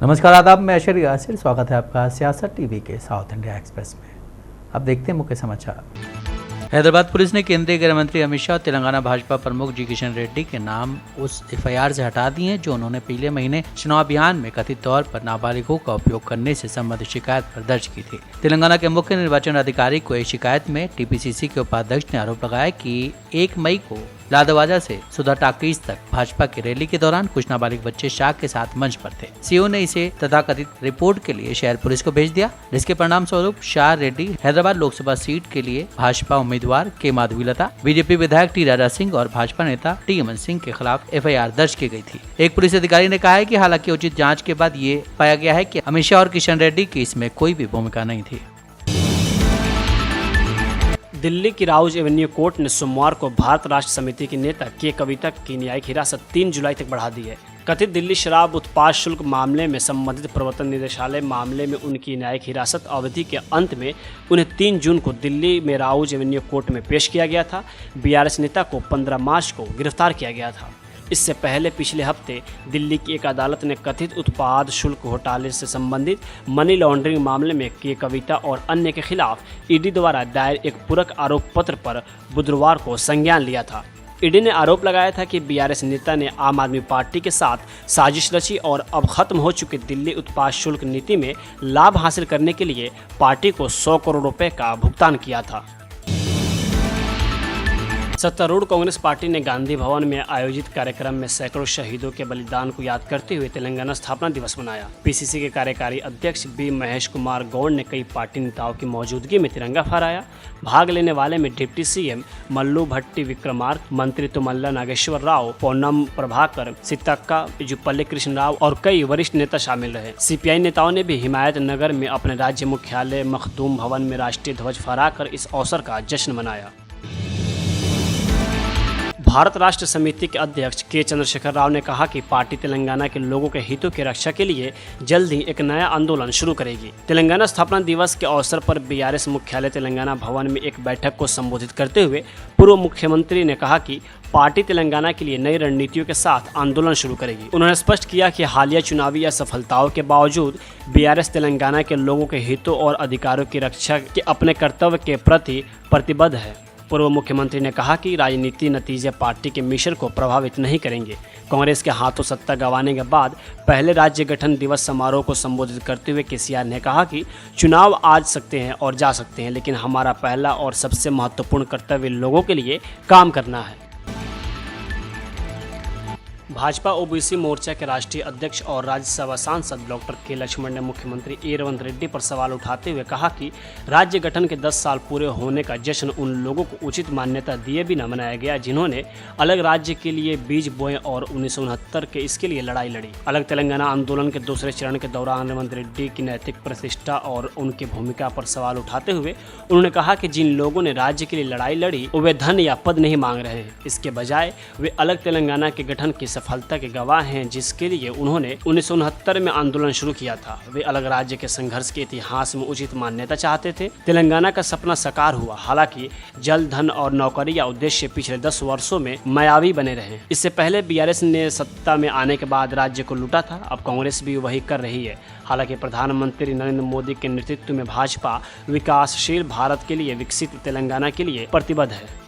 नमस्कार आदाब, मैं अशर यासिर। स्वागत है आपका सियासत टीवी के साउथ इंडिया एक्सप्रेस में। अब देखते हैं मुख्य समाचार। हैदराबाद पुलिस ने केंद्रीय गृह मंत्री अमित शाह और तेलंगाना भाजपा प्रमुख जी किशन रेड्डी के नाम उस एफआईआर से हटा दिए हैं जो उन्होंने पिछले महीने चुनाव अभियान में कथित तौर पर नाबालिगों का उपयोग करने से संबंधित शिकायत पर दर्ज की थी। तेलंगाना के मुख्य निर्वाचन अधिकारी को एक शिकायत में टीपीसीसी के उपाध्यक्ष ने आरोप लगाया कि 1 मई को लादवाजा से सुधा टाकीज तक भाजपा की रैली के दौरान कुछ नाबालिग बच्चे शाह के साथ मंच पर थे। सीओ ने इसे तथाकथित रिपोर्ट के लिए शहर पुलिस को भेज दिया, जिसके परिणाम स्वरूप शाह रेड्डी हैदराबाद लोकसभा सीट के लिए भाजपा उम्मीदवार के माधवीलता, बीजेपी विधायक टी राजा सिंह और भाजपा नेता टी अमन सिंह के खिलाफ एफआईआर दर्ज की गई थी। एक पुलिस अधिकारी ने कहा है कि हालांकि उचित जाँच के बाद ये पाया गया है कि अमित शाह और किशन रेड्डी की इसमें कोई भी भूमिका नहीं थी। दिल्ली की राउज एवेन्यू कोर्ट ने सोमवार को भारत राष्ट्र समिति के नेता के कविता की न्यायिक हिरासत 3 जुलाई तक बढ़ा दी है। कथित दिल्ली शराब उत्पाद शुल्क मामले में संबंधित प्रवर्तन निदेशालय मामले में उनकी न्यायिक हिरासत अवधि के अंत में उन्हें 3 जून को दिल्ली में राउज एवेन्यू कोर्ट में पेश किया गया था। बीआरएस नेता को 15 मार्च को गिरफ्तार किया गया था। इससे पहले पिछले हफ्ते दिल्ली की एक अदालत ने कथित उत्पाद शुल्क घोटाले से संबंधित मनी लॉन्ड्रिंग मामले में के कविता और अन्य के खिलाफ ईडी द्वारा दायर एक पूरक आरोप पत्र पर बुधवार को संज्ञान लिया था। ईडी ने आरोप लगाया था कि बीआरएस नेता ने आम आदमी पार्टी के साथ साजिश रची और अब खत्म हो चुकी दिल्ली उत्पाद शुल्क नीति में लाभ हासिल करने के लिए पार्टी को 100 करोड़ रुपए का भुगतान किया था। सत्तारूढ़ कांग्रेस पार्टी ने गांधी भवन में आयोजित कार्यक्रम में सैकड़ों शहीदों के बलिदान को याद करते हुए तेलंगाना स्थापना दिवस मनाया। पीसीसी के कार्यकारी अध्यक्ष बी महेश कुमार गौड़ ने कई पार्टी नेताओं की मौजूदगी में तिरंगा फहराया। भाग लेने वाले में डिप्टी सीएम मल्लू भट्टी विक्रमार्क, मंत्री तुमल्ला नागेश्वर राव, पोन्नम प्रभाकर, सीतक्का जुप्पल्ली कृष्ण राव और कई वरिष्ठ नेता शामिल रहे। सीपीआई नेताओं ने भी हिमायत नगर में अपने राज्य मुख्यालय मखदूम भवन में राष्ट्रीय ध्वज फहराकर इस अवसर का जश्न मनाया। भारत राष्ट्र समिति के अध्यक्ष के चंद्रशेखर राव ने कहा कि पार्टी तेलंगाना के लोगों के हितों की रक्षा के लिए जल्द ही एक नया आंदोलन शुरू करेगी। तेलंगाना स्थापना दिवस के अवसर पर बीआरएस मुख्यालय तेलंगाना भवन में एक बैठक को संबोधित करते हुए पूर्व मुख्यमंत्री ने कहा कि पार्टी तेलंगाना के लिए नई रणनीतियों के साथ आंदोलन शुरू करेगी। उन्होंने स्पष्ट किया कि हालिया चुनावी असफलताओं के बावजूद बीआरएस तेलंगाना के लोगों के हितों और अधिकारों की रक्षा के अपने कर्तव्य के प्रति प्रतिबद्ध है। पूर्व मुख्यमंत्री ने कहा कि राजनीति नतीजे पार्टी के मिशन को प्रभावित नहीं करेंगे। कांग्रेस के हाथों सत्ता गंवाने के बाद पहले राज्य गठन दिवस समारोह को संबोधित करते हुए केसीआर ने कहा कि चुनाव आ सकते हैं और जा सकते हैं, लेकिन हमारा पहला और सबसे महत्वपूर्ण कर्तव्य लोगों के लिए काम करना है। भाजपा ओबीसी मोर्चा के राष्ट्रीय अध्यक्ष और राज्यसभा सांसद डॉक्टर के लक्ष्मण ने मुख्यमंत्री ए रेवंत रेड्डी पर सवाल उठाते हुए कहा कि राज्य गठन के 10 साल पूरे होने का जश्न उन लोगों को उचित मान्यता दिए बिना मनाया गया जिन्होंने अलग राज्य के लिए बीज बोए और 1969 के इसके लिए लड़ाई लड़ी। अलग तेलंगाना आंदोलन के दूसरे चरण के दौरान रेवंत रेड्डी की नैतिक प्रतिष्ठा और उनकी भूमिका पर सवाल उठाते हुए उन्होंने कहा कि जिन लोगों ने राज्य के लिए लड़ाई लड़ी वे धन या पद नहीं मांग रहे हैं, इसके बजाय वे अलग तेलंगाना के गठन की सफलता के गवाह हैं जिसके लिए उन्होंने 1969 में आंदोलन शुरू किया था। वे अलग राज्य के संघर्ष के इतिहास में उचित मान्यता चाहते थे। तेलंगाना का सपना साकार हुआ, हालांकि जल, धन और नौकरी या उद्देश्य पिछले 10 वर्षों में मायावी बने रहे। इससे पहले बीआरएस ने सत्ता में आने के बाद राज्य को लूटा था, अब कांग्रेस भी वही कर रही है। हालांकि प्रधानमंत्री नरेंद्र मोदी के नेतृत्व में भाजपा विकासशील भारत के लिए विकसित तेलंगाना के लिए प्रतिबद्ध है।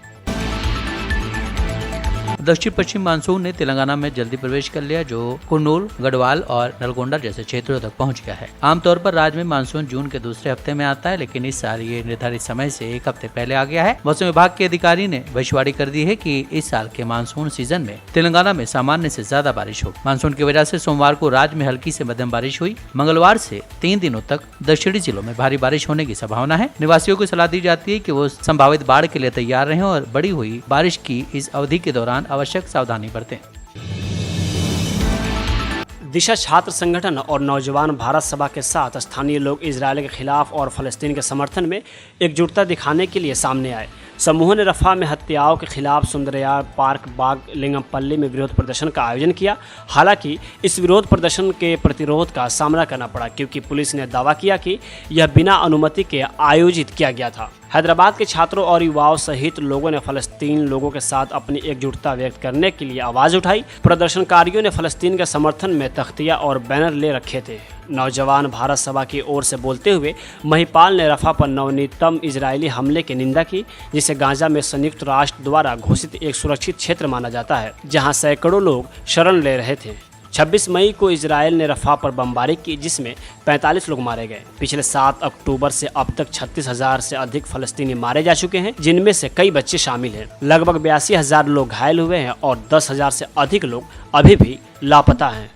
दक्षिण पश्चिम मानसून ने तेलंगाना में जल्दी प्रवेश कर लिया, जो कुर्नूल, गढ़वाल और नलगोंडा जैसे क्षेत्रों तक पहुंच गया है। आमतौर पर राज्य में मानसून जून के दूसरे हफ्ते में आता है, लेकिन इस साल ये निर्धारित समय से 1 हफ्ते पहले आ गया है। मौसम विभाग के अधिकारी ने भविष्यवाणी कर दी है कि इस साल के मानसून सीजन में तेलंगाना में सामान्य से ज्यादा बारिश होगी। मानसून की वजह से सोमवार को राज्य में हल्की से मध्यम बारिश हुई। मंगलवार से 3 दिनों तक दक्षिणी जिलों में भारी बारिश होने की संभावना है। निवासियों को सलाह दी जाती है कि वो संभावित बाढ़ के लिए तैयार रहें और बढ़ी हुई बारिश की इस अवधि के दौरान आवश्यक सावधानी बरतें। दिशा छात्र संगठन और नौजवान भारत सभा के साथ स्थानीय लोग इजरायल के खिलाफ और फलस्तीन के समर्थन में एकजुटता दिखाने के लिए सामने आए। समूह ने रफा में हत्याओं के खिलाफ सुंदरयार पार्क बाग लिंगमपल्ली में विरोध प्रदर्शन का आयोजन किया। हालांकि इस विरोध प्रदर्शन के प्रतिरोध का सामना करना पड़ा क्योंकि पुलिस ने दावा किया कि यह बिना अनुमति के आयोजित किया गया था। हैदराबाद के छात्रों और युवाओं सहित लोगों ने फलस्तीन लोगों के साथ अपनी एकजुटता व्यक्त करने के लिए आवाज़ उठाई। प्रदर्शनकारियों ने फलस्तीन के समर्थन में तख्तियां और बैनर ले रखे थे। नौजवान भारत सभा की ओर से बोलते हुए महिपाल ने रफा पर नवनीतम इजरायली हमले की निंदा की, जिसे गाजा में संयुक्त राष्ट्र द्वारा घोषित एक सुरक्षित क्षेत्र माना जाता है, जहां सैकड़ों लोग शरण ले रहे थे। 26 मई को इजरायल ने रफा पर बमबारी की, जिसमें 45 लोग मारे गए। पिछले 7 अक्टूबर से अब तक 36,000 से अधिक फलस्तीनी मारे जा चुके हैं, जिनमें से कई बच्चे शामिल हैं। लगभग 82,000 लोग घायल हुए हैं और 10,000 से अधिक लोग अभी भी लापता हैं।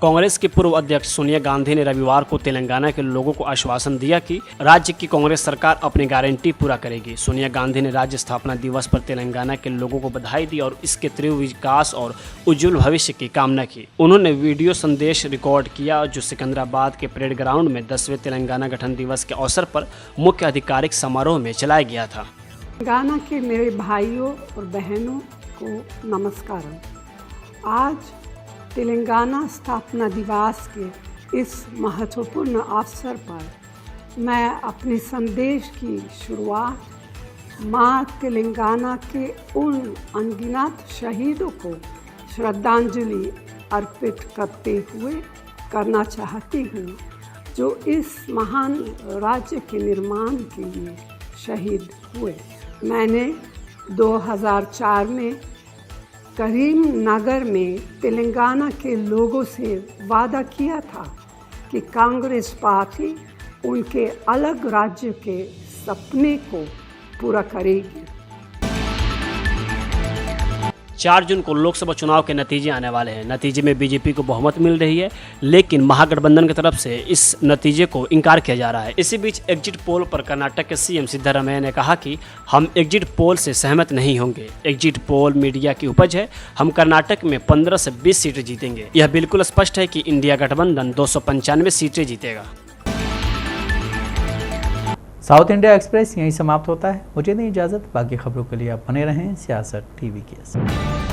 कांग्रेस की पूर्व अध्यक्ष सोनिया गांधी ने रविवार को तेलंगाना के लोगों को आश्वासन दिया कि राज्य की कांग्रेस सरकार अपनी गारंटी पूरा करेगी। सोनिया गांधी ने राज्य स्थापना दिवस पर तेलंगाना के लोगों को बधाई दी और इसके तीव्र विकास और उज्जवल भविष्य की कामना की। उन्होंने वीडियो संदेश रिकॉर्ड किया जो सिकंदराबाद के परेड ग्राउंड में 10वें तेलंगाना गठन दिवस के अवसर पर मुख्य आधिकारिक समारोह में चलाया गया था। तेलंगाना के मेरे भाइयों और बहनों को नमस्कार। आज तेलंगाना स्थापना दिवस के इस महत्वपूर्ण अवसर पर मैं अपने संदेश की शुरुआत माँ तेलंगाना के उन अनगिनत शहीदों को श्रद्धांजलि अर्पित करते हुए करना चाहती हूँ जो इस महान राज्य के निर्माण के लिए शहीद हुए। मैंने 2004 में करीमनगर में तेलंगाना के लोगों से वादा किया था कि कांग्रेस पार्टी उनके अलग राज्य के सपने को पूरा करेगी। 4 जून को लोकसभा चुनाव के नतीजे आने वाले हैं। नतीजे में बीजेपी को बहुमत मिल रही है, लेकिन महागठबंधन की तरफ से इस नतीजे को इनकार किया जा रहा है। इसी बीच एग्जिट पोल पर कर्नाटक के सीएम सिद्धरामैया ने कहा कि हम एग्जिट पोल से सहमत नहीं होंगे। एग्जिट पोल मीडिया की उपज है। हम कर्नाटक में 15 से 20 सीटें जीतेंगे। यह बिल्कुल स्पष्ट है कि इंडिया गठबंधन 295 सीटें जीतेगा। साउथ इंडिया एक्सप्रेस यहीं समाप्त होता है। मुझे दें इजाज़त। बाकी खबरों के लिए आप बने रहें सियासत टीवी के साथ।